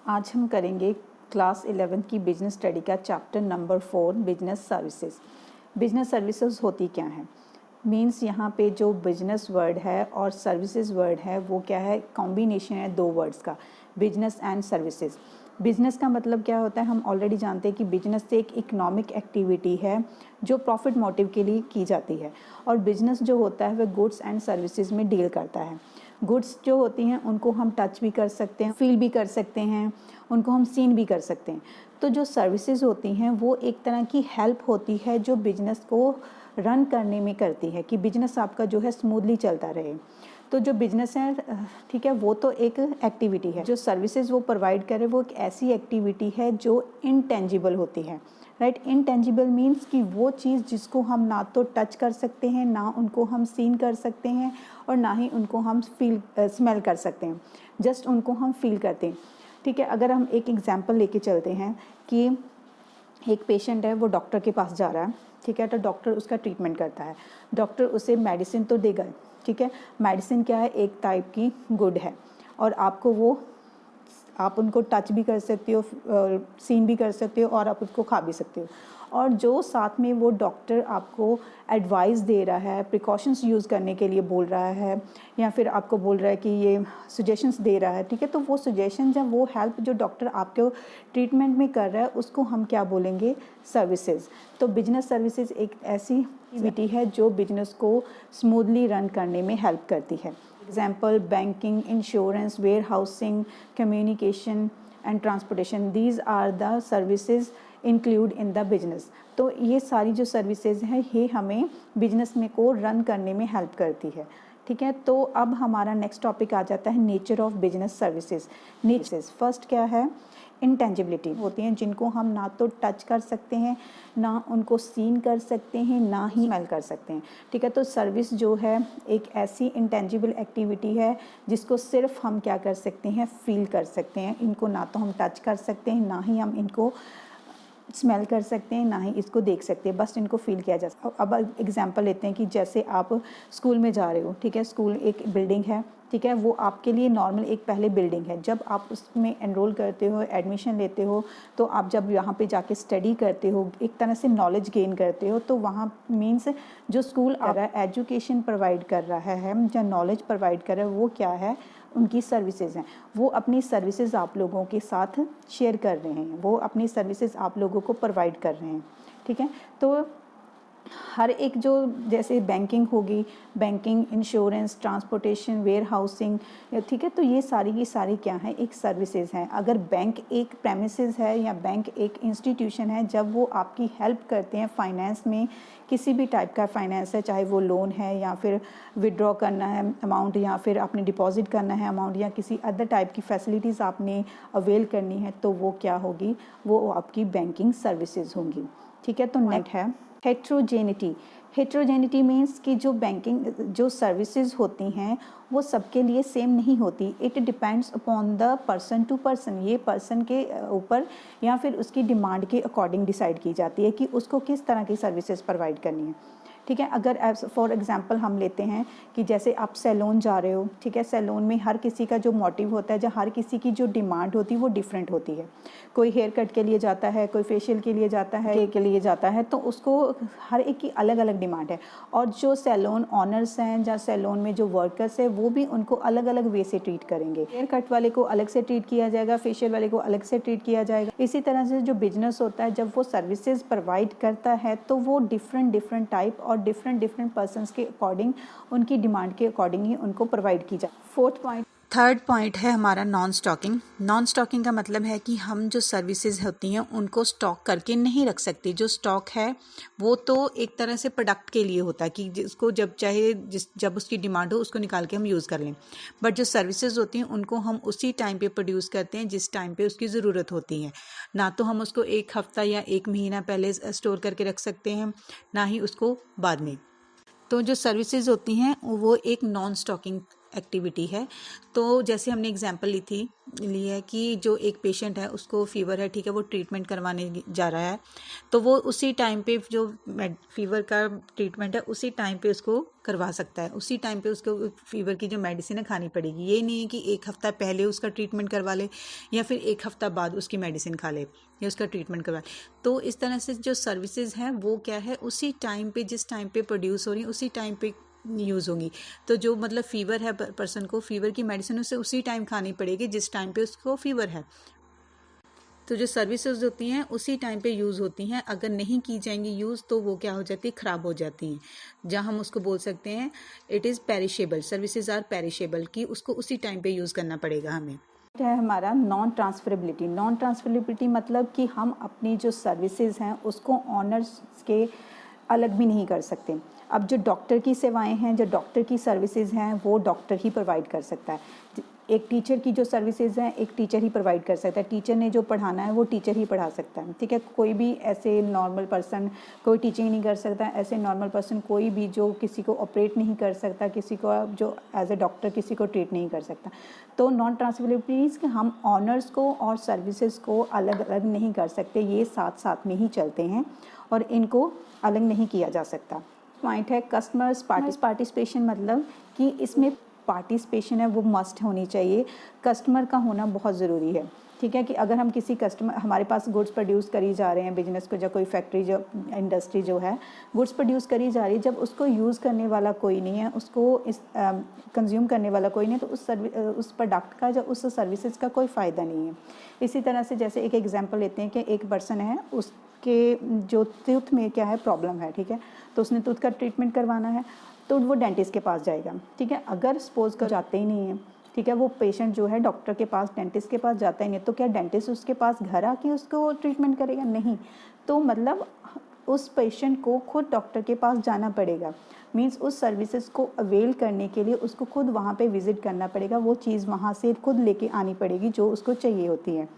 आज हम करेंगे क्लास 11 की बिजनेस स्टडी का chapter number 4 business services. Business services होती क्या है? मींस यहाँ पे जो बिजनेस वर्ड है और सर्विसेज वर्ड है वो क्या है, कॉम्बिनेशन है दो वर्ड्स का, बिजनेस एंड सर्विसेज। बिजनेस का मतलब क्या होता है, हम ऑलरेडी जानते हैं कि बिजनेस एक इकोनॉमिक एक्टिविटी है जो प्रॉफिट मोटिव के लिए की जाती है, और बिजनेस जो होता है वह गुड्स एंड सर्विसेज में डील करता है। गुड्स जो होती हैं उनको हम टच भी कर सकते हैं, फील भी कर सकते हैं, उनको हम सीन भी कर सकते हैं। तो जो सर्विसेज होती हैं वो एक तरह की हेल्प होती है जो बिजनेस को रन करने में करती है कि बिजनेस आपका जो है स्मूथली चलता रहे। तो जो बिजनेस है, ठीक है, वो तो एक एक्टिविटी है। जो सर्विसेज वो प्रोवाइड करे वो एक ऐसी एक्टिविटी है जो इनटेंजिबल होती है, राइट। इनटेंजिबल मीन्स कि वो चीज़ जिसको हम ना तो टच कर सकते हैं, ना उनको हम सीन कर सकते हैं, और ना ही उनको हम स्मेल कर सकते हैं, जस्ट उनको हम फील करते हैं, ठीक है। अगर हम एक एग्जांपल लेके चलते हैं कि एक पेशेंट है, वो डॉक्टर के पास जा रहा है, ठीक है, तो डॉक्टर उसका ट्रीटमेंट करता है। डॉक्टर उसे मेडिसिन तो देगा, ठीक है। मेडिसिन क्या है, एक टाइप की गुड है, और आपको वो, आप उनको टच भी कर सकते हो, सीन भी कर सकते हो, और आप उसको खा भी सकते हो। और जो साथ में वो डॉक्टर आपको एडवाइस दे रहा है, प्रिकॉशंस यूज़ करने के लिए बोल रहा है, या फिर आपको बोल रहा है कि ये सजेशंस दे रहा है, ठीक है, तो वो सजेशन या वो हेल्प जो डॉक्टर आपके ट्रीटमेंट में कर रहा है उसको हम क्या बोलेंगे, सर्विसेज। तो बिजनेस सर्विसेज एक ऐसी एक्टिविटी है जो बिजनेस को स्मूथली रन करने में हेल्प करती है। Example, banking, insurance, warehousing, communication and transportation, these are the services include in the business. तो ये सारी जो सर्विसेज हैं ये हमें बिजनेस में को रन करने में हेल्प करती है, ठीक है। तो अब हमारा नेक्स्ट टॉपिक आ जाता है nature of business services. Nature first क्या है, इंटेंजिबिलिटी होती हैं जिनको हम ना तो टच कर सकते हैं, ना उनको सीन कर सकते हैं, ना ही स्मेल कर सकते हैं, ठीक है। तो सर्विस जो है एक ऐसी इंटेंजिबल एक्टिविटी है जिसको सिर्फ हम क्या कर सकते हैं, फील कर सकते हैं। इनको ना तो हम टच कर सकते हैं, ना ही हम इनको स्मेल कर सकते हैं, ना ही इसको देख सकते हैं, बस इनको फील किया जा सकता है। अब एग्जांपल लेते हैं कि जैसे आप स्कूल में जा रहे हो, ठीक है, स्कूल एक बिल्डिंग है, ठीक है, वो आपके लिए नॉर्मल एक पहले बिल्डिंग है। जब आप उसमें एनरोल करते हो, एडमिशन लेते हो, तो आप जब यहाँ पे जाके स्टडी करते हो, एक तरह से नॉलेज गेन करते हो, तो वहाँ मीन्स जो स्कूल आ रहा है, एजुकेशन प्रोवाइड कर रहा है या नॉलेज प्रोवाइड कर रहा है, वो क्या है, उनकी सर्विसेज हैं। वो अपनी सर्विसेज आप लोगों के साथ शेयर कर रहे हैं, वो अपनी सर्विसेज आप लोगों को प्रोवाइड कर रहे हैं, ठीक है। तो हर एक जो जैसे बैंकिंग होगी, banking, insurance, transportation, warehousing, ठीक है, तो ये सारी की सारी क्या है, एक सर्विसेज हैं। अगर बैंक एक प्रेमिसेस है या बैंक एक इंस्टीट्यूशन है, जब वो आपकी हेल्प करते हैं फाइनेंस में, किसी भी टाइप का फाइनेंस है, चाहे वो लोन है या फिर विड्रॉ करना है अमाउंट, या फिर आपने डिपॉजिट करना है अमाउंट, या किसी अदर टाइप की फैसिलिटीज़ आपने अवेल करनी है, तो वो क्या होगी, वो आपकी बैंकिंग सर्विसेज होंगी, ठीक है। तो नेक्स्ट है हेट्रोजेनिटी। हेट्रोजेनिटी मीन्स कि जो बैंकिंग जो सर्विसेज होती हैं वो सबके लिए सेम नहीं होती। It depends upon the person to person, ये पर्सन के ऊपर या फिर उसकी डिमांड के अकॉर्डिंग डिसाइड की जाती है कि उसको किस तरह की सर्विसेज प्रोवाइड करनी है, ठीक है। अगर फॉर एग्जांपल हम लेते हैं कि जैसे आप सैलून जा रहे हो, ठीक है, सैलून में हर किसी का जो मोटिव होता है, जो हर किसी की जो डिमांड होती है वो डिफरेंट होती है। कोई हेयर कट के लिए जाता है, कोई फेशियल के लिए जाता है, के लिए जाता है, तो उसको हर एक की अलग अलग डिमांड है। और जो सैलून ऑनर्स हैं या सैलून में जो वर्कर्स है वो भी उनको अलग अलग वे से ट्रीट करेंगे। हेयर कट वाले को अलग से ट्रीट किया जाएगा, फेशियल वाले को अलग से ट्रीट किया जाएगा। इसी तरह से जो बिजनेस होता है, जब वो सर्विसेज प्रोवाइड करता है तो वो डिफरेंट टाइप और डिफरेंट पर्सन्स के अकॉर्डिंग, उनकी डिमांड के अकॉर्डिंग ही उनको प्रोवाइड की जाए। थर्ड पॉइंट है हमारा नॉन स्टॉकिंग। नॉन स्टॉकिंग का मतलब है कि हम जो सर्विसेज होती हैं उनको स्टॉक करके नहीं रख सकते। जो स्टॉक है वो तो एक तरह से प्रोडक्ट के लिए होता है कि जिसको जब चाहे जब उसकी डिमांड हो उसको निकाल के हम यूज़ कर लें। बट जो सर्विसेज होती हैं उनको हम उसी टाइम पे प्रोड्यूस करते हैं जिस टाइम पे उसकी ज़रूरत होती है। ना तो हम उसको एक हफ्ता या एक महीना पहले स्टोर करके रख सकते हैं, ना ही उसको बाद में। तो जो सर्विसेज होती हैं वो एक नॉन स्टॉकिंग एक्टिविटी है। तो जैसे हमने एग्जांपल ली है कि जो एक पेशेंट है उसको फीवर है, ठीक है, वो ट्रीटमेंट करवाने जा रहा है, तो वो उसी टाइम पे जो फीवर का ट्रीटमेंट है उसी टाइम पे उसको करवा सकता है, उसी टाइम पे उसको फीवर की जो मेडिसिन है खानी पड़ेगी। ये नहीं है कि एक हफ्ता पहले उसका ट्रीटमेंट करवा ले या फिर एक हफ्ता बाद उसकी मेडिसिन खा ले या उसका ट्रीटमेंट करवा ले। तो इस तरह से जो सर्विसेज हैं वो क्या है, उसी टाइम पे, जिस टाइम पे प्रोड्यूस हो रही है उसी टाइम पे यूज़ होंगी। तो जो मतलब फीवर है पर्सन को, फीवर की मेडिसिन उसे उसी टाइम खानी पड़ेगी जिस टाइम पे उसको फीवर है। तो जो सर्विसेज होती हैं उसी टाइम पे यूज़ होती हैं, अगर नहीं की जाएंगी यूज़ तो वो क्या हो जाती है, ख़राब हो जाती हैं। जहाँ हम उसको बोल सकते हैं it is perishable, services are perishable, कि उसको उसी टाइम पे यूज़ करना पड़ेगा हमें। है हमारा नॉन ट्रांसफरेबिलिटी। नॉन ट्रांसफरेबिलिटी मतलब कि हम अपनी जो सर्विसेज हैं उसको ऑनर्स के अलग भी नहीं कर सकते। अब जो डॉक्टर की सेवाएं हैं, जो डॉक्टर की सर्विसेज हैं वो डॉक्टर ही प्रोवाइड कर सकता है। एक टीचर की जो सर्विसेज हैं एक टीचर ही प्रोवाइड कर सकता है। टीचर ने जो पढ़ाना है वो टीचर ही पढ़ा सकता है, ठीक है। कोई भी ऐसे नॉर्मल पर्सन कोई टीचिंग नहीं कर सकता, ऐसे नॉर्मल पर्सन कोई भी जो किसी को ऑपरेट नहीं कर सकता, किसी को जो एज ए डॉक्टर किसी को ट्रीट नहीं कर सकता। तो नॉन ट्रांसफरेबिलिटीज़ कि हम ऑनर्स को और सर्विसेज को अलग अलग नहीं कर सकते, ये साथ साथ में ही चलते हैं और इनको अलग नहीं किया जा सकता। पॉइंट है कस्टमर्स पार्टिसिपेशन, मतलब कि इसमें पार्टिसिपेशन है वो मस्ट होनी चाहिए। कस्टमर का होना बहुत ज़रूरी है, ठीक है। कि अगर हम किसी कस्टमर, हमारे पास गुड्स प्रोड्यूस करी जा रहे हैं बिजनेस को, जो कोई फैक्ट्री जो इंडस्ट्री जो है गुड्स प्रोड्यूस करी जा रही है, जब उसको यूज़ करने वाला कोई नहीं है, उसको इस कंज्यूम करने वाला कोई नहीं, तो उस प्रोडक्ट का, जो उस सर्विसेज का कोई फ़ायदा नहीं है। इसी तरह से जैसे एक एग्जांपल लेते हैं कि एक पर्सन है, उसके जो टूथ में क्या है प्रॉब्लम है, ठीक है, तो उसने टूथ का ट्रीटमेंट करवाना है तो वो डेंटिस्ट के पास जाएगा, ठीक है। अगर सपोज़ कर जाते ही नहीं है, ठीक है, वो पेशेंट जो है डॉक्टर के पास, डेंटिस्ट के पास जाता ही नहीं, तो क्या डेंटिस्ट उसके पास घर आके उसको ट्रीटमेंट करेगा? नहीं। तो मतलब उस पेशेंट को खुद डॉक्टर के पास जाना पड़ेगा, मीन्स उस सर्विसेज को अवेल करने के लिए उसको खुद वहाँ पे विज़िट करना पड़ेगा, वो चीज़ वहाँ से खुद लेके आनी पड़ेगी जो उसको चाहिए होती है।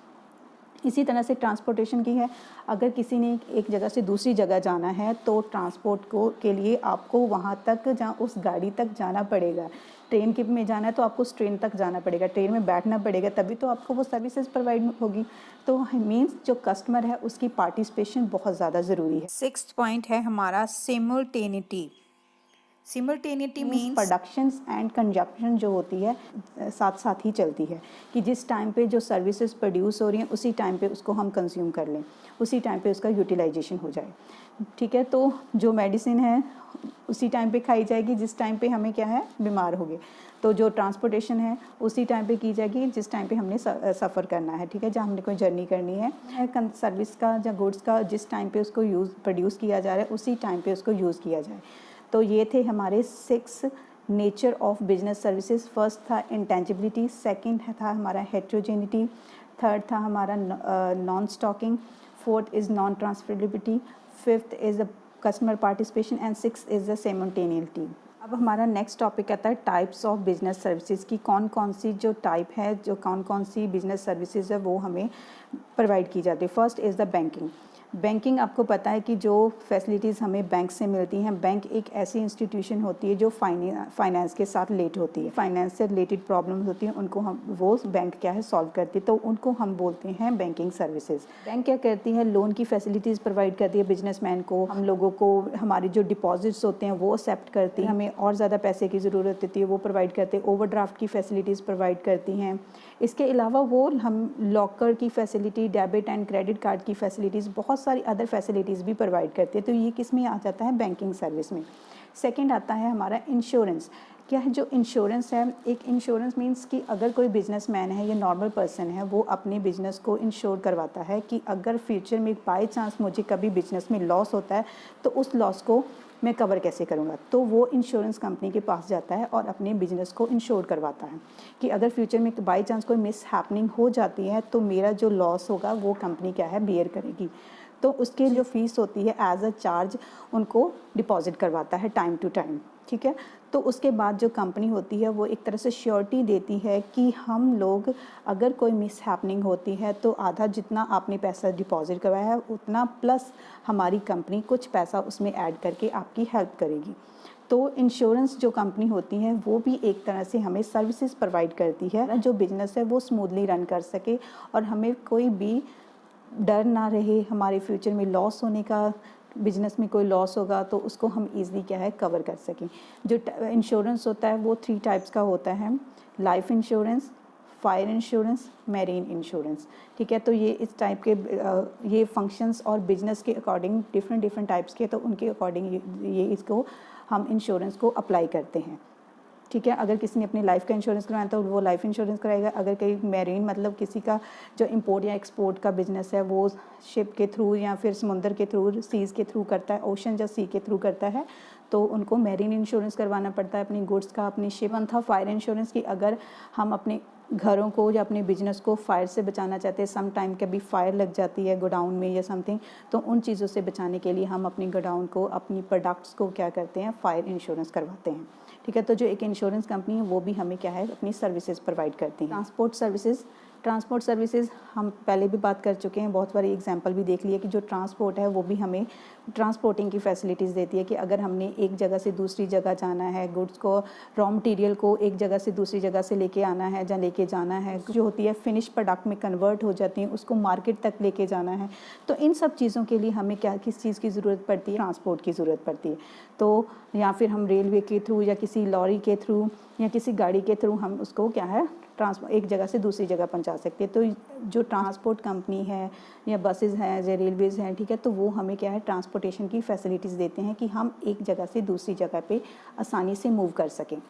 इसी तरह से ट्रांसपोर्टेशन की है, अगर किसी ने एक जगह से दूसरी जगह जाना है तो ट्रांसपोर्ट को के लिए आपको वहाँ तक, जहाँ उस गाड़ी तक जाना पड़ेगा। ट्रेन के में जाना है तो आपको उस ट्रेन तक जाना पड़ेगा, ट्रेन में बैठना पड़ेगा, तभी तो आपको वो सर्विसेज प्रोवाइड होगी। तो मीन्स जो कस्टमर है उसकी पार्टिसिपेशन बहुत ज़्यादा ज़रूरी है। सिक्स्थ पॉइंट है हमारा सिमुलटेनिटी। सिमुलटेनिटी मीन्स प्रोडक्शंस एंड कंजप्शन जो होती है साथ साथ ही चलती है, कि जिस टाइम पे जो सर्विसेज प्रोड्यूस हो रही हैं उसी टाइम पे उसको हम कंज्यूम कर लें, उसी टाइम पे उसका यूटिलाइजेशन हो जाए, ठीक है। तो जो मेडिसिन है उसी टाइम पे खाई जाएगी जिस टाइम पे हमें क्या है बीमार हो गए। तो जो ट्रांसपोर्टेशन है उसी टाइम पे की जाएगी जिस टाइम पे हमने सफ़र करना है, ठीक है, जहाँ हमने कोई जर्नी करनी है। सर्विस का या गुड्स का जिस टाइम पे उसको प्रोड्यूस किया जा रहा है उसी टाइम पे उसको यूज़ किया जाए। तो ये थे हमारे 6 nature of business services. First था इंटेंजिबिलिटी, सेकंड था हमारा हेट्रोजेनिटी, थर्ड था हमारा non stocking, fourth is non transferability, fifth is the customer participation and sixth is the simultaneity. अब हमारा नेक्स्ट टॉपिक आता है टाइप्स ऑफ बिजनेस सर्विसेज की कौन कौन सी जो टाइप है, जो कौन कौन सी बिजनेस सर्विसेज है वो हमें प्रोवाइड की जाती है। First is the banking. Banking आपको पता है कि जो फैसिलिटीज़ हमें बैंक से मिलती हैं, बैंक एक ऐसी इंस्टीट्यूशन होती है जो फाइनेंस के साथ रिलेट होती है, फाइनेंस से रिलेटेड प्रॉब्लम्स होती हैं उनको हम वो बैंक क्या है सॉल्व करती है, तो उनको हम बोलते हैं बैंकिंग सर्विसेज। बैंक क्या करती है, लोन की फैसिलिटीज़ प्रोवाइड करती है बिजनेसमैन को, हम लोगों को हमारे जो डिपॉजिट्स होते हैं वो एक्सेप्ट करती है, हमें और ज़्यादा पैसे की ज़रूरत होती है वो प्रोवाइड करते हैं, ओवरड्राफ्ट की फैसिलिटीज़ प्रोवाइड करती हैं। इसके अलावा वो हम लॉकर की facility, debit and credit card की फैसिलिटीज़, बहुत सारी अदर फैसिलिटीज़ भी प्रोवाइड करते हैं। तो ये किस में आ जाता है, बैंकिंग सर्विस में। सेकंड आता है हमारा इंश्योरेंस। क्या है जो इंश्योरेंस है, एक इंश्योरेंस मींस कि अगर कोई बिजनेसमैन है या नॉर्मल पर्सन है वो अपने बिजनेस को इंश्योर करवाता है कि अगर फ्यूचर में बाय चांस मुझे कभी बिजनेस में लॉस होता है तो उस लॉस को मैं कवर कैसे करूँगा, तो वो इंश्योरेंस कंपनी के पास जाता है और अपने बिजनेस को इंश्योर करवाता है कि अगर फ्यूचर में बाई चांस कोई मिस हैपनिंग हो जाती है तो मेरा जो लॉस होगा वो कंपनी क्या है बियर करेगी। तो उसकी जो फीस होती है एज अ चार्ज उनको डिपॉजिट करवाता है टाइम टू टाइम, ठीक है। तो उसके बाद जो कंपनी होती है वो एक तरह से श्योरिटी देती है कि हम लोग अगर कोई मिस हैपनिंग होती है तो आधा जितना आपने पैसा डिपॉजिट करवाया है उतना प्लस हमारी कंपनी कुछ पैसा उसमें ऐड करके आपकी हेल्प करेगी। तो इंश्योरेंस जो कंपनी होती है वो भी एक तरह से हमें सर्विसेज प्रोवाइड करती है, जो बिजनेस है वो स्मूथली रन कर सके और हमें कोई भी डर ना रहे हमारे फ्यूचर में लॉस होने का, बिजनेस में कोई लॉस होगा तो उसको हम इजीली क्या है कवर कर सकें। जो इंश्योरेंस होता है वो 3 टाइप्स का होता है, life insurance, fire insurance, marine insurance. ठीक है, तो ये इस टाइप के ये फंक्शंस और बिजनेस के अकॉर्डिंग डिफरेंट टाइप्स के, तो उनके अकॉर्डिंग ये इसको हम इंश्योरेंस को अप्लाई करते हैं। ठीक है, अगर किसी ने अपनी लाइफ का इंश्योरेंस कराया तो वो लाइफ इंश्योरेंस कराएगा। अगर कहीं मैरीन मतलब किसी का जो इंपोर्ट या एक्सपोर्ट का बिजनेस है वो शिप के थ्रू या फिर समुंदर के थ्रू, सीज़ के थ्रू करता है, ओशन या सी के थ्रू करता है, तो उनको मैरीन इंश्योरेंस करवाना पड़ता है अपनी गुड्स का, अपनी शिप। था फायर इंश्योरेंस की अगर हम अपने घरों को या अपने बिजनेस को फायर से बचाना चाहते हैं, सम टाइम कभी फायर लग जाती है गोडाउन में या समथिंग, तो उन चीज़ों से बचाने के लिए हम अपनी गोडाउन को, अपनी प्रोडक्ट्स को क्या करते हैं, फायर इंश्योरेंस करवाते हैं। ठीक है, तो जो एक इंश्योरेंस कंपनी है वो भी हमें क्या है अपनी सर्विसेज प्रोवाइड करती है। ट्रांसपोर्ट सर्विसेज हम पहले भी बात कर चुके हैं, बहुत बारी एग्जांपल भी देख लिया कि जो ट्रांसपोर्ट है वो भी हमें ट्रांसपोर्टिंग की फैसिलिटीज़ देती है कि अगर हमने एक जगह से दूसरी जगह जाना है, गुड्स को, रॉ मटेरियल को एक जगह से दूसरी जगह से लेके आना है या लेके जाना है, जो होती है फिनिश प्रोडक्ट में कन्वर्ट हो जाती है, उसको मार्केट तक लेके जाना है, तो इन सब चीज़ों के लिए हमें क्या किस चीज़ की ज़रूरत पड़ती है, ट्रांसपोर्ट की ज़रूरत पड़ती है। तो या फिर हम रेलवे के थ्रू या किसी लॉरी के थ्रू या किसी गाड़ी के थ्रू हम उसको क्या है एक जगह से दूसरी जगह पहुंचा सकते हैं। तो जो ट्रांसपोर्ट कंपनी है या बसेस हैं या रेलवेज़ हैं, ठीक है, तो वो हमें क्या है ट्रांसपोर्टेशन की फैसिलिटीज़ देते हैं कि हम एक जगह से दूसरी जगह पे आसानी से मूव कर सकें।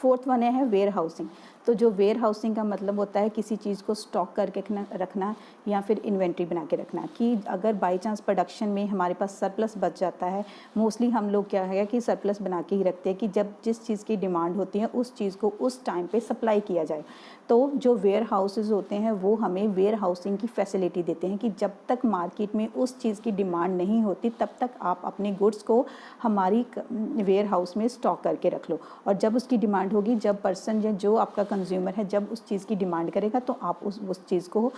4th वन है वेयर हाउसिंग। तो जो वेयर हाउसिंग का मतलब होता है किसी चीज़ को स्टॉक करके रखना या फिर इन्वेंट्री बना के रखना, कि अगर बाई चांस प्रोडक्शन में हमारे पास सरप्लस बच जाता है, मोस्टली हम लोग क्या है कि सरप्लस बना के ही रखते हैं कि जब जिस चीज़ की डिमांड होती है उस चीज़ को उस टाइम पे सप्लाई किया जाए। तो जो वेयर हाउसेज होते हैं वो हमें वेयर हाउसिंग की फैसिलिटी देते हैं कि जब तक मार्केट में उस चीज़ की डिमांड नहीं होती तब तक आप अपने गुड्स को हमारी वेयर हाउस में स्टॉक करके रख लो, और जब उसकी डिमांड होगी, जब पर्सन या जो आपका कंज्यूमर है जब उस चीज़ की डिमांड करेगा तो आप उस चीज़ को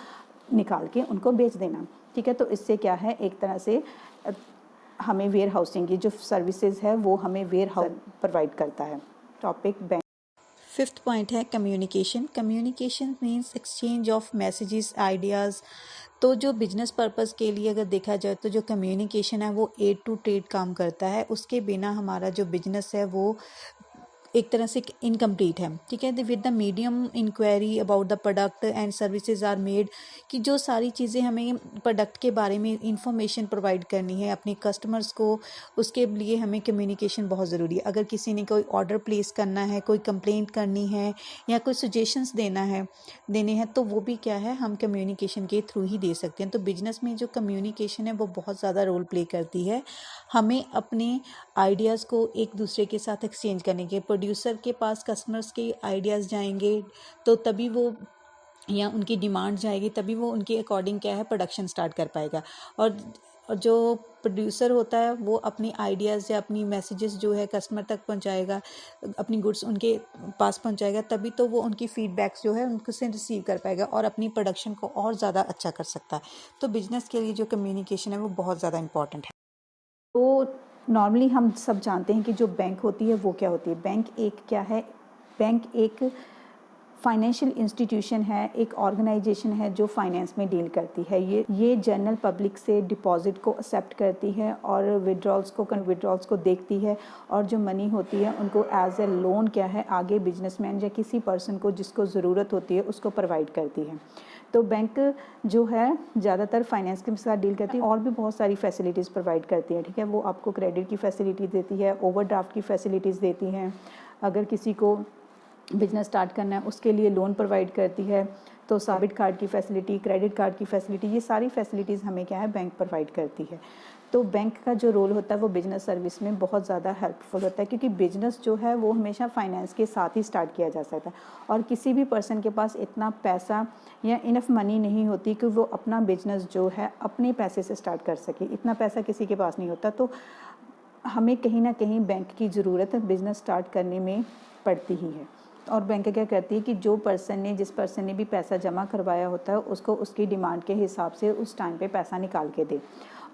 निकाल के उनको बेच देना। ठीक है, तो इससे क्या है एक तरह से हमें वेयर हाउसिंग की जो सर्विसेज है वो हमें वेयर हाउस प्रोवाइड करता है। Topic bank. 5th पॉइंट है communication means exchange of messages, ideas. तो जो बिजनेस पर्पस के लिए अगर देखा जाए तो जो कम्युनिकेशन है वो एड टू ट्रेड काम करता है, उसके बिना हमारा जो बिजनेस है वो एक तरह से इनकम्प्लीट है। ठीक है, with the medium inquiry about the product and services are made, कि जो सारी चीज़ें हमें प्रोडक्ट के बारे में इंफॉर्मेशन प्रोवाइड करनी है अपने कस्टमर्स को, उसके लिए हमें कम्युनिकेशन बहुत ज़रूरी है। अगर किसी ने कोई ऑर्डर प्लेस करना है, कोई कंप्लेंट करनी है या कोई सजेशंस देने हैं तो वो भी क्या है हम कम्युनिकेशन के थ्रू ही दे सकते हैं। तो बिजनेस में जो कम्युनिकेशन है वो बहुत ज़्यादा रोल प्ले करती है। हमें अपने आइडियाज़ को एक दूसरे के साथ एक्सचेंज करने के, प्रोड्यूसर के पास कस्टमर्स के आइडियाज़ जाएंगे तो तभी वो, या उनकी डिमांड जाएगी तभी वो उनके अकॉर्डिंग क्या है प्रोडक्शन स्टार्ट कर पाएगा। और जो प्रोड्यूसर होता है वो अपनी आइडियाज़ या अपनी मैसेजेस जो है कस्टमर तक पहुंचाएगा, अपनी गुड्स उनके पास पहुंचाएगा, तभी तो वो उनकी फीडबैक्स जो है उनको से रिसीव कर पाएगा और अपनी प्रोडक्शन को और ज़्यादा अच्छा कर सकता है। तो बिजनेस के लिए जो कम्युनिकेशन है वो बहुत ज़्यादा इंपॉर्टेंट है। तो नॉर्मली हम सब जानते हैं कि जो बैंक होती है वो क्या होती है। बैंक एक क्या है, बैंक एक फाइनेंशियल इंस्टीट्यूशन है, एक ऑर्गेनाइजेशन है जो फाइनेंस में डील करती है। ये जनरल पब्लिक से डिपॉजिट को एक्सेप्ट करती है और विड्रॉल्स को देखती है, और जो मनी होती है उनको एज ए लोन क्या है आगे बिजनेसमैन या किसी पर्सन को जिसको ज़रूरत होती है उसको प्रोवाइड करती है। तो बैंक जो है ज़्यादातर फाइनेंस के साथ डील करती है और भी बहुत सारी फैसिलिटीज़ प्रोवाइड करती है। ठीक है, वो आपको क्रेडिट की फैसिलिटी देती है, ओवरड्राफ्ट की फैसिलिटीज़ देती हैं, अगर किसी को बिजनेस स्टार्ट करना है उसके लिए लोन प्रोवाइड करती है, तो डेबिट कार्ड की फैसिलिटी, क्रेडिट कार्ड की फैसिलिटी, ये सारी फैसिलिटीज़ हमें क्या है बैंक प्रोवाइड करती है। तो बैंक का जो रोल होता है वो बिजनेस सर्विस में बहुत ज़्यादा हेल्पफुल होता है, क्योंकि बिजनेस जो है वो हमेशा फाइनेंस के साथ ही स्टार्ट किया जा सकता है, और किसी भी पर्सन के पास इतना पैसा या इनफ मनी नहीं होती कि वो अपना बिजनेस जो है अपने पैसे से स्टार्ट कर सके। इतना पैसा किसी के पास नहीं होता, तो हमें कहीं ना कहीं बैंक की ज़रूरत बिज़नेस स्टार्ट करने में पड़ती ही है। और बैंक क्या करती है कि जिस पर्सन ने भी पैसा जमा करवाया होता है उसको उसकी डिमांड के हिसाब से उस टाइम पे पैसा निकाल के दे।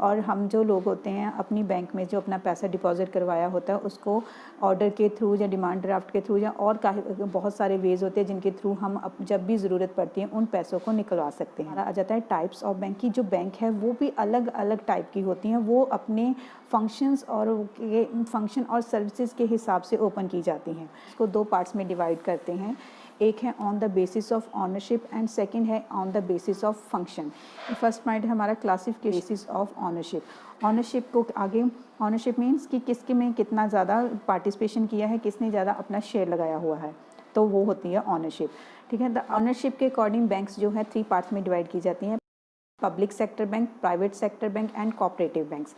और हम जो लोग होते हैं अपनी बैंक में जो अपना पैसा डिपॉजिट करवाया होता है उसको ऑर्डर के थ्रू या डिमांड ड्राफ्ट के थ्रू या और बहुत सारे वेज होते हैं जिनके थ्रू हम जब भी ज़रूरत पड़ती है उन पैसों को निकलवा सकते हैं। हमारा आ जाता है टाइप्स ऑफ बैंक की। जो बैंक है वो भी अलग अलग टाइप की होती हैं, वो अपने फंक्शंस और सर्विसेज के हिसाब से ओपन की जाती हैं। इसको दो पार्ट्स में डिवाइड करते हैं, एक है on the basis of ownership and second है on the basis of function. First point है हमारा classification basis of ownership. Ownership को आगे, ऑनरशिप मीन्स कि किसके में कितना ज़्यादा पार्टिसिपेशन किया है, किसने ज़्यादा अपना शेयर लगाया हुआ है, तो वो होती है ऑनरशिप। ठीक है, द ऑनरशिप के अकॉर्डिंग बैंक्स जो है 3 पार्ट्स में डिवाइड की जाती हैं, public sector bank, private sector bank and cooperative banks.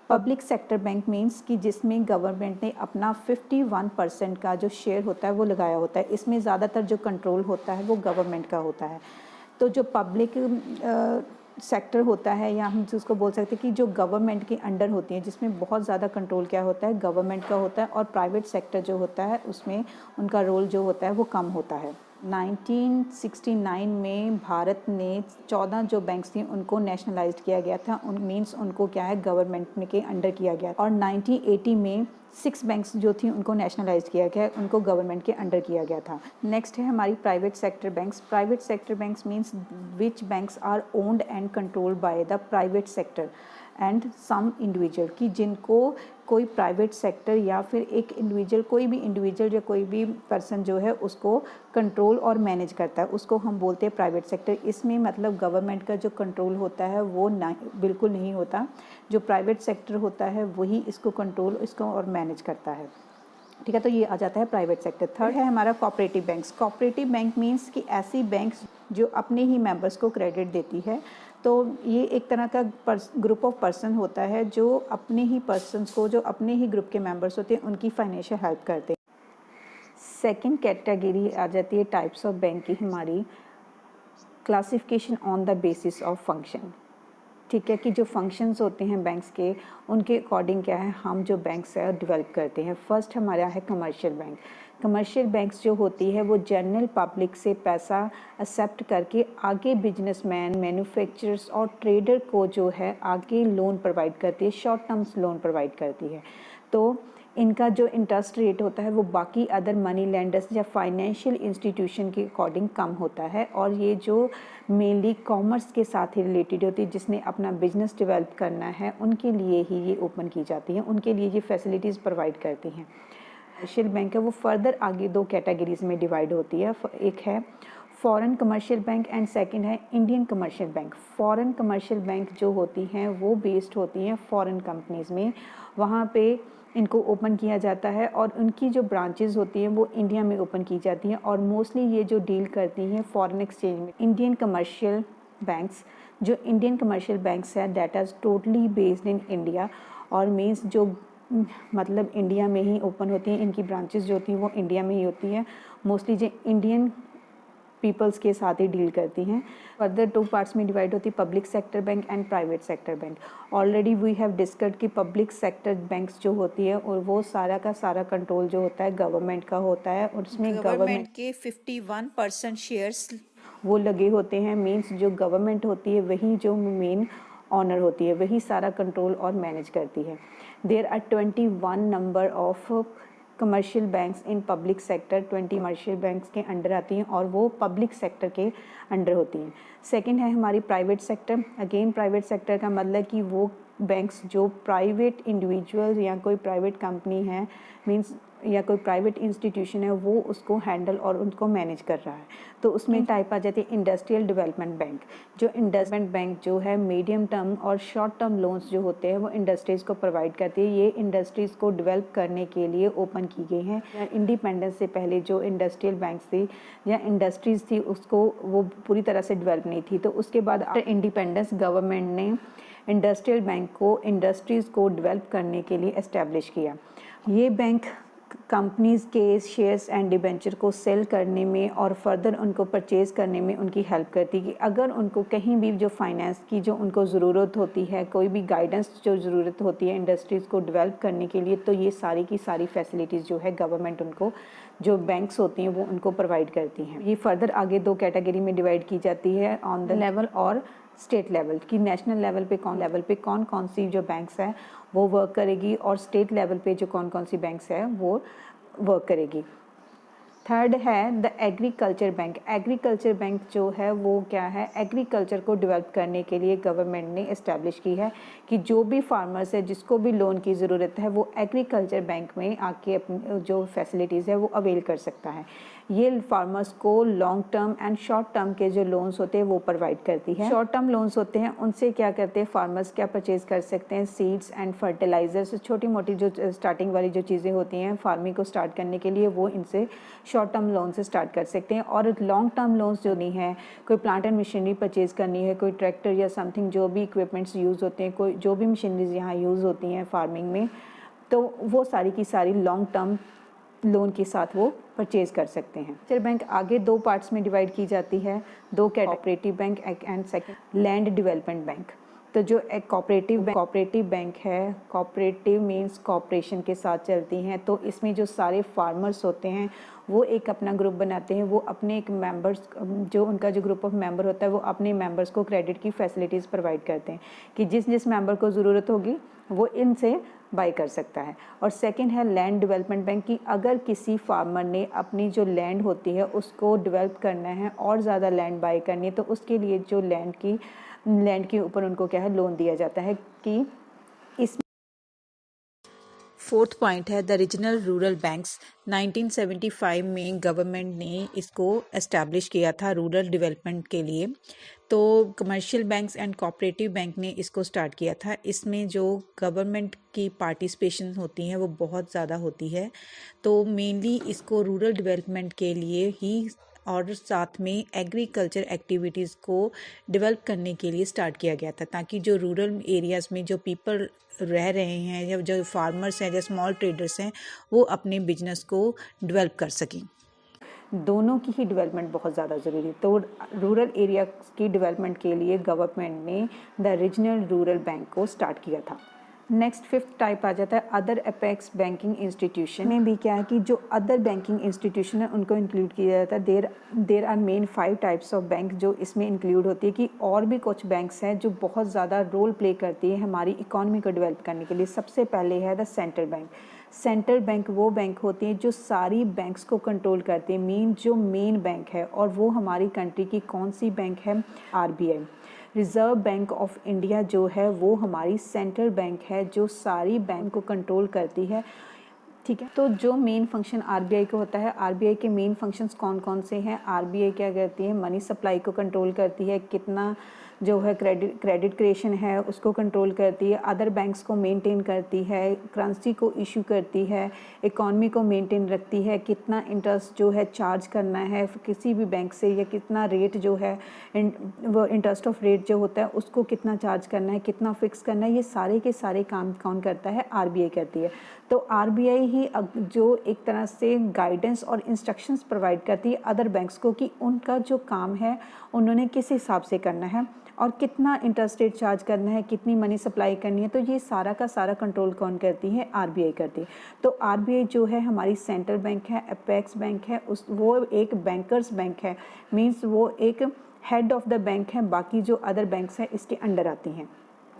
Public sector bank means कि जिसमें गवर्नमेंट ने अपना 51% का जो शेयर होता है वो लगाया होता है। इसमें ज़्यादातर जो कंट्रोल होता है वो गवर्नमेंट का होता है। तो जो पब्लिक सेक्टर होता है, या हम जिसको बोल सकते हैं कि जो गवर्नमेंट के अंडर होती है, जिसमें बहुत ज़्यादा कंट्रोल क्या होता है, गवर्नमेंट का होता है, और प्राइवेट सेक्टर जो होता है उसमें उनका रोल जो होता है वो कम होता है। 1969 में भारत ने 14 जो बैंक्स थी उनको नेशनलाइज्ड किया गया था, मीन्स उनको क्या है गवर्नमेंट के अंडर किया गया। और 1980 में 6 बैंक्स जो थी उनको नेशनलाइज्ड किया गया, उनको गवर्नमेंट के अंडर किया गया था। नेक्स्ट है हमारी private sector banks. Private sector banks means which banks are owned and controlled by the private sector and some individual, कि जिनको कोई प्राइवेट सेक्टर या फिर एक इंडिविजुअल, कोई भी इंडिविजुअल या कोई भी पर्सन जो है उसको कंट्रोल और मैनेज करता है, उसको हम बोलते हैं प्राइवेट सेक्टर। इसमें मतलब गवर्नमेंट का जो कंट्रोल होता है वो बिल्कुल नहीं होता, जो प्राइवेट सेक्टर होता है वही इसको कंट्रोल, इसको और मैनेज करता है। ठीक है, तो ये आ जाता है प्राइवेट सेक्टर। थर्ड है हमारा cooperative banks. Cooperative bank means कि ऐसी बैंक्स जो अपने ही मेंबर्स को क्रेडिट देती है। तो ये एक तरह का ग्रुप ऑफ पर्सन होता है जो अपने ही पर्सनस को, जो अपने ही ग्रुप के मेंबर्स होते हैं, उनकी फाइनेंशियल हेल्प करते हैं। सेकंड कैटेगरी आ जाती है टाइप्स ऑफ बैंक की हमारी, classification on the basis of function. ठीक है, कि जो फंक्शंस होते हैं बैंक्स के, उनके अकॉर्डिंग क्या है हम जो बैंक्स है डेवलप करते हैं। फर्स्ट हमारा है कमर्शियल बैंक। कमर्शियल बैंक्स जो होती है वो जनरल पब्लिक से पैसा एक्सेप्ट करके आगे बिजनेसमैन, मैन्युफैक्चरर्स और ट्रेडर को जो है आगे लोन प्रोवाइड करती है, शॉर्ट टर्म्स लोन प्रोवाइड करती है। तो इनका जो इंटरेस्ट रेट होता है वो बाकी अदर मनी लेंडर्स या फाइनेंशियल इंस्टीट्यूशन के अकॉर्डिंग कम होता है, और ये जो मेनली कॉमर्स के साथ ही रिलेटेड होती है, जिसने अपना बिजनेस डेवलप करना है उनके लिए ही ये ओपन की जाती हैं, उनके लिए ये फैसिलिटीज़ प्रोवाइड करती हैं। कमर्शियल बैंक है वो फर्दर आगे 2 कैटेगरीज में डिवाइड होती है। एक है foreign commercial bank and second है Indian commercial bank. Foreign commercial bank जो होती हैं वो बेस्ड होती हैं फॉरेन कंपनीज़ में, वहाँ पे इनको ओपन किया जाता है और उनकी जो ब्रांचेस होती हैं वो इंडिया में ओपन की जाती हैं, और मोस्टली ये जो डील करती हैं फॉरेन एक्सचेंज में। इंडियन कमर्शियल बैंक्स, जो इंडियन कमर्शियल बैंक्स है that is totally based in India, और मीन्स जो मतलब इंडिया में ही ओपन होती हैं, इनकी ब्रांचेस जो होती हैं वो इंडिया में ही होती हैं, मोस्टली जो इंडियन पीपल्स के साथ ही डील करती हैं। फर्दर 2 पार्ट्स में डिवाइड होती है, public sector bank and private sector bank. Already we have discussed कि पब्लिक सेक्टर बैंक्स जो होती है और वो सारा का सारा कंट्रोल जो होता है गवर्नमेंट का होता है, और उसमें गवर्नमेंट के 51% शेयर्स वो लगे होते हैं। मीन्स जो गवर्नमेंट होती है वही जो मेन ऑनर होती है, वही सारा कंट्रोल और मैनेज करती है। There are 21 number of commercial banks in public sector. 20 commercial banks के अंडर आती हैं और वो पब्लिक सेक्टर के अंडर होती हैं। सेकंड है हमारी private sector. Again private sector का मतलब कि वो बैंक्स जो प्राइवेट इंडिविजुअल या कोई प्राइवेट कंपनी है, मीन्स या कोई प्राइवेट इंस्टीट्यूशन है, वो उसको हैंडल और उनको मैनेज कर रहा है। तो उसमें टाइप आ जाती है इंडस्ट्रियल डेवलपमेंट बैंक। जो इन्वेस्टमेंट बैंक जो है मीडियम टर्म और शॉर्ट टर्म लोन्स जो होते हैं वो इंडस्ट्रीज़ को प्रोवाइड करती है। ये इंडस्ट्रीज़ को डेवलप करने के लिए ओपन की गई हैं। इंडिपेंडेंस से पहले जो इंडस्ट्रियल बैंक्स थी या इंडस्ट्रीज़ थी उसको वो पूरी तरह से डेवलप नहीं थी, तो उसके बाद आफ्टर इंडिपेंडेंस गवर्नमेंट ने इंडस्ट्रियल बैंक को इंडस्ट्रीज़ को डेवलप करने के लिए एस्टेब्लिश किया। ये बैंक कंपनीज़ के शेयर्स एंड डिबेंचर को सेल करने में और फर्दर उनको परचेज़ करने में उनकी हेल्प करती है कि अगर उनको कहीं भी जो फाइनेंस की जो उनको ज़रूरत होती है, कोई भी गाइडेंस जो ज़रूरत होती है इंडस्ट्रीज़ को डेवलप करने के लिए, तो ये सारी की सारी फैसिलिटीज़ जो है गवर्नमेंट उनको, जो बैंक्स होती हैं वो उनको प्रोवाइड करती हैं। ये फर्दर आगे 2 कैटेगरी में डिवाइड की जाती है, ऑन द लेवल और स्टेट लेवल की, नेशनल लेवल पे कौन कौन सी जो बैंक्स हैं वो वर्क करेगी और स्टेट लेवल पे जो कौन कौन सी बैंक्स हैं वो वर्क करेगी। थर्ड है the agriculture bank. Agriculture bank जो है वो क्या है, एग्रीकल्चर को डेवलप करने के लिए गवर्नमेंट ने इस्टेब्लिश की है कि जो भी फार्मर्स है जिसको भी लोन की ज़रूरत है वो एग्रीकल्चर बैंक में आके अपनी जो फैसिलिटीज़ है वो अवेल कर सकता है। ये फार्मर्स को long term and short term के जो लोन्स होते हैं वो प्रोवाइड करती है। शॉर्ट टर्म लोन्स होते हैं उनसे क्या करते हैं फार्मर्स, क्या परचेज कर सकते हैं, सीड्स एंड फर्टिलाइजर्स, छोटी मोटी जो स्टार्टिंग वाली जो चीज़ें होती हैं फार्मिंग को स्टार्ट करने के लिए वो इनसे शॉर्ट टर्म लोन से स्टार्ट कर सकते हैं। और लॉन्ग टर्म लोन्स जो नहीं है, कोई प्लांट एंड मशीनरी परचेज करनी है, कोई ट्रैक्टर या समथिंग जो भी इक्विपमेंट्स यूज़ होते हैं, कोई जो भी मशीनरीज यहाँ यूज़ होती हैं फार्मिंग में, तो वो सारी की सारी लॉन्ग टर्म लोन के साथ वो परचेज कर सकते हैं। एग्रीकल्चर बैंक आगे दो पार्ट्स में डिवाइड की जाती है, दो cooperative bank and second land development bank. तो जो एक कोऑपरेटिव बैंक है, कोऑपरेटिव मींस कॉपरेशन के साथ चलती हैं, तो इसमें जो सारे फार्मर्स होते हैं वो एक अपना ग्रुप बनाते हैं, वो अपने एक मेंबर्स, जो उनका जो ग्रुप ऑफ मेंबर होता है वो अपने मेंबर्स को क्रेडिट की फैसिलिटीज़ प्रोवाइड करते हैं कि जिस जिस मेंबर को ज़रूरत होगी वो इनसे बाई कर सकता है। और सेकंड है लैंड डेवलपमेंट बैंक की, अगर किसी फार्मर ने अपनी जो लैंड होती है उसको डेवलप करना है और ज़्यादा लैंड बाई करनी है तो उसके लिए जो लैंड के ऊपर उनको क्या है लोन दिया जाता है कि इस। फोर्थ पॉइंट है द रीजनल रूरल बैंक्स। 1975 में गवर्नमेंट ने इसको एस्टैब्लिश किया था रूरल डेवलपमेंट के लिए। तो commercial banks and cooperative bank ने इसको स्टार्ट किया था। इसमें जो गवर्नमेंट की पार्टिसिपेशन होती है वो बहुत ज़्यादा होती है। तो मेनली इसको रूरल डेवलपमेंट के लिए ही और साथ में एग्रीकल्चर एक्टिविटीज़ को डेवलप करने के लिए स्टार्ट किया गया था, ताकि जो रूरल एरियाज़ में जो पीपल रह रहे हैं या जो फार्मर्स हैं या स्मॉल ट्रेडर्स हैं वो अपने बिजनेस को डेवलप कर सकें। दोनों की ही डेवलपमेंट बहुत ज़्यादा ज़रूरी है। तो रूरल एरिया की डेवलपमेंट के लिए गवर्नमेंट ने द रीजनल रूरल बैंक को स्टार्ट किया था। नेक्स्ट फिफ्थ टाइप आ जाता है अदर अपेक्स बैंकिंग इंस्टीट्यूशन। में भी क्या है कि जो अदर बैंकिंग इंस्टीट्यूशन है उनको इंक्लूड किया जाता है। There are main 5 types of bank जो इसमें इंक्लूड होती है कि और भी कुछ बैंक्स हैं जो बहुत ज़्यादा रोल प्ले करती है हमारी इकॉनमी को डेवलप करने के लिए। सबसे पहले है the central bank. Central bank वो बैंक होती है जो सारी बैंक्स को कंट्रोल करती है, जो मेन बैंक है, और वो हमारी कंट्री की कौन सी बैंक है, RBI. Reserve bank of India जो है वो हमारी सेंट्रल बैंक है जो सारी बैंक को कंट्रोल करती है। ठीक है, तो जो मेन फंक्शन आरबीआई को होता है, आरबीआई के मेन फंक्शंस कौन कौन से हैं? आरबीआई क्या करती है, मनी सप्लाई को कंट्रोल करती है, कितना जो है क्रेडिट क्रिएशन है उसको कंट्रोल करती है, अदर बैंक्स को मेंटेन करती है, करेंसी को इशू करती है, इकॉनमी को मेंटेन रखती है, कितना इंटरेस्ट जो है चार्ज करना है किसी भी बैंक से, या कितना रेट जो है वो इंटरेस्ट ऑफ रेट जो होता है उसको कितना चार्ज करना है, कितना फिक्स करना है, ये सारे के सारे काम कौन करता है? आरबीआई करती है। तो आरबीआई ही जो एक तरह से गाइडेंस और इंस्ट्रक्शंस प्रोवाइड करती है अदर बैंक्स को कि उनका जो काम है उन्होंने किस हिसाब से करना है और कितना इंटरेस्ट रेट चार्ज करना है, कितनी मनी सप्लाई करनी है। तो ये सारा का सारा कंट्रोल कौन करती है? आरबीआई करती है। तो आरबीआई जो है हमारी सेंट्रल बैंक है, अपेक्स बैंक है, वो एक बैंकर्स बैंक है, मीन्स वो एक हेड ऑफ द बैंक है, बाकी जो अदर बैंक्स हैं इसके अंडर आती हैं।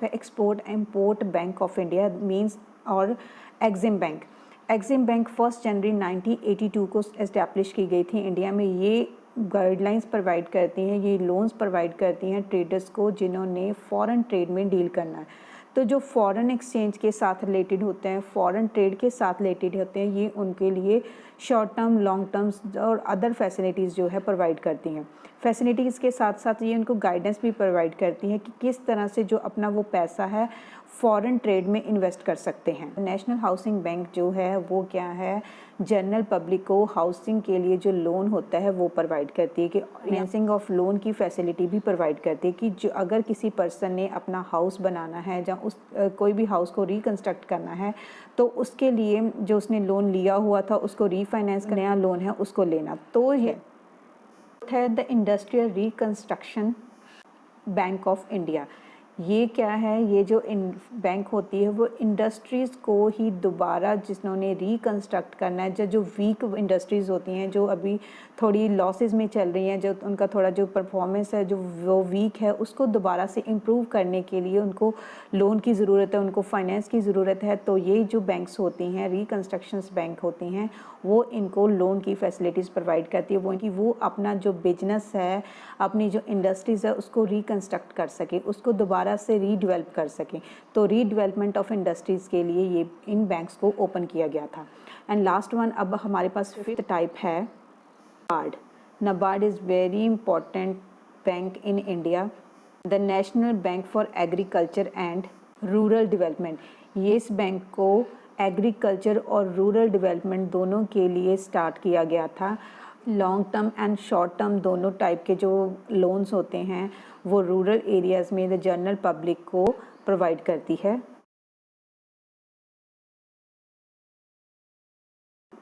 Export import bank of India means और एग्जिम बैंक। एग्जिम बैंक 1 जनवरी 1982 को एस्टैब्लिश की गई थी इंडिया में। ये गाइडलाइंस प्रोवाइड करती हैं, ये लोन्स प्रोवाइड करती हैं ट्रेडर्स को जिन्होंने फॉरेन ट्रेड में डील करना है। तो जो फॉरेन एक्सचेंज के साथ रिलेटेड होते हैं, फॉरेन ट्रेड के साथ रिलेटेड होते हैं, ये उनके लिए शॉर्ट टर्म, लॉन्ग टर्म्स और अदर फैसिलिटीज़ जो है प्रोवाइड करती हैं। फैसिलिटीज़ के साथ साथ ये उनको गाइडेंस भी प्रोवाइड करती हैं कि किस तरह से जो अपना वो पैसा है फॉरेन ट्रेड में इन्वेस्ट कर सकते हैं। नेशनल हाउसिंग बैंक जो है वो क्या है, जनरल पब्लिक को हाउसिंग के लिए जो लोन होता है वो प्रोवाइड करती है, कि फाइनेंसिंग ऑफ लोन की फैसिलिटी भी प्रोवाइड करती है कि जो अगर किसी पर्सन ने अपना हाउस बनाना है या कोई भी हाउस को रिकंस्ट्रक्ट करना है तो उसके लिए जो उसने लोन लिया हुआ था उसको रीफाइनेंस का नया लोन है उसको लेना। तो ये है the industrial reconstruction bank of India. ये क्या है, ये जो बैंक होती है वो इंडस्ट्रीज़ को ही दोबारा जिन्होंने रिकंस्ट्रक्ट करना है, जो वीक इंडस्ट्रीज़ होती हैं, जो अभी थोड़ी लॉसेस में चल रही हैं, जो उनका थोड़ा जो परफॉर्मेंस है जो वो वीक है, उसको दोबारा से इम्प्रूव करने के लिए उनको लोन की ज़रूरत है, उनको फाइनेंस की ज़रूरत है। तो ये जो बैंक्स होती हैं, रिकंस्ट्रक्शंस बैंक होती हैं, वो इनको लोन की फैसिलिटीज़ प्रोवाइड करती है, वो अपना जो बिजनेस है, अपनी जो इंडस्ट्रीज़ है, उसको रिकंस्ट्रक्ट कर सके, उसको दोबारा से रीडेवलप कर सकें। तो रीडेवलपमेंट ऑफ इंडस्ट्रीज़ के लिए ये इन बैंक्स को ओपन किया गया था। एंड लास्ट वन, अब हमारे पास 5th टाइप है NABARD. NABARD is very important bank in India, the National Bank for Agriculture and Rural Development. ये इस बैंक को एग्रीकल्चर और रूरल डेवलपमेंट दोनों के लिए स्टार्ट किया गया था। Long term and short term दोनों टाइप के जो लोन्स होते हैं वो रूरल एरियाज़ में द जनरल पब्लिक को प्रोवाइड करती है।